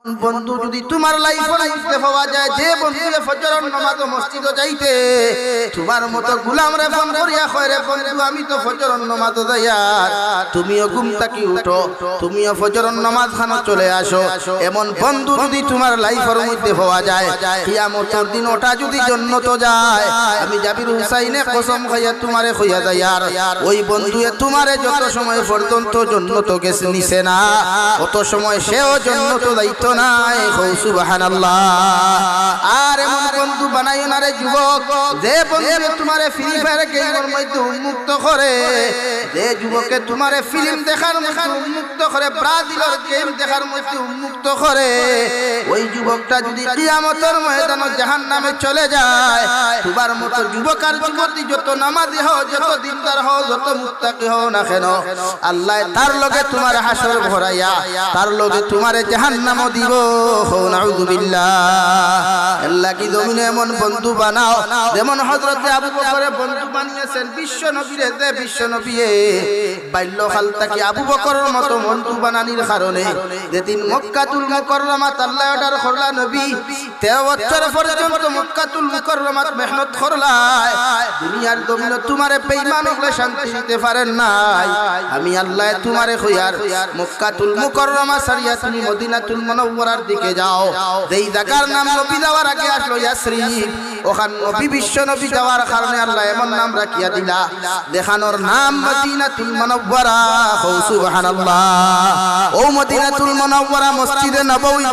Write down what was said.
বন্ধু যদি তোমার লাইফের মধ্যে পাওয়া যায় যে বন্ধু ফজরের নামাজ মসজিদে যাইতে তোমার মতো গোলাম রে ফোন করিয়া কয় রে বন্ধু আমি তো ফজরের নামাজ যাইয়া তুমিও ঘুম থেকে উঠো তুমিও ফজরের নামাজ খানো চলে আসো এমন বন্ধু যদি তোমার লাইফের মধ্যে পাওয়া যায় কিয়ামতের দিন ওটা যদি জান্নাত যায় আমি জাবির হুসাইনে কসম খাইয়া তোমারে কইয়া যাইয়া ওই বন্ধুয়ে তোমারে যত সময় পর্যন্ত জান্নাত গেছে নিছে না কত সময় সেও জান্নাত যাইতো নাই সুবহানাল্লাহ। আর এমন বন্ধু বানাইও না রে যুবক যে বন্ধু তোমারে ফ্রি ফায়ার গেমের মধ্যে উন্মুক্ত করে যে যুবকে তোমারে ফিল্ম দেখার মধ্যে উন্মুক্ত করে ব্রাজিলের গেম দেখার মধ্যে উন্মুক্ত করে ওই যুবকটা যদি কিয়ামতের ময়দানে জাহান্নামে চলে যায় তোমার মতো যুবক আর যুবতী যত নামাজি হও যত দিনদার হও যত মুত্তাকি হও না কেন আল্লাহ তার লগে তোমার হাসর ভরাইয়া তার লগে তোমারে জাহান্নামও দিব। নাউযুবিল্লাহ। আল্লাহ কি জমিনে এমন বন্ধু বানাও যেমন হযরতে আবু বকরের বন্ধু বানিয়েছেন বিশ্ব নবীরে যে বিশ্ব নবীয়ে বাল্যকাল থেকে আবু বকরের মতো বন্ধু বানানির কারণে যেদিন মক্কাতুল মুকাররমাত আল্লাহ অর্ডার করলা নবী 13 বছর পর্যন্ত মক্কাতুল মুকাররমাত মেহনত করলাই দুনিয়ার জমিনে তোমারে বেঈমান হলে শান্তি দিতে পারেন নাই আমি আল্লাহ তোমারে কইয়ার মক্কাতুল মুকাররমা সারিয়া তুমি মদিনাতুল মুনাওয়ারার দিকে যাও যেই জায়গার নাম নবী যাওয়ার আগে আসলো ইয়াসরিব ওখান নবী বিশ্ব নবী যাওয়ার কারণে আল্লাহ এমন নাম রাখিয়া দিলা দেখানোর নাম মদিনাতুল মুনাওয়ারা সুবহানাল্লাহ। ও মদিনাতুল মুনাওয়ারা মসজিদে নববী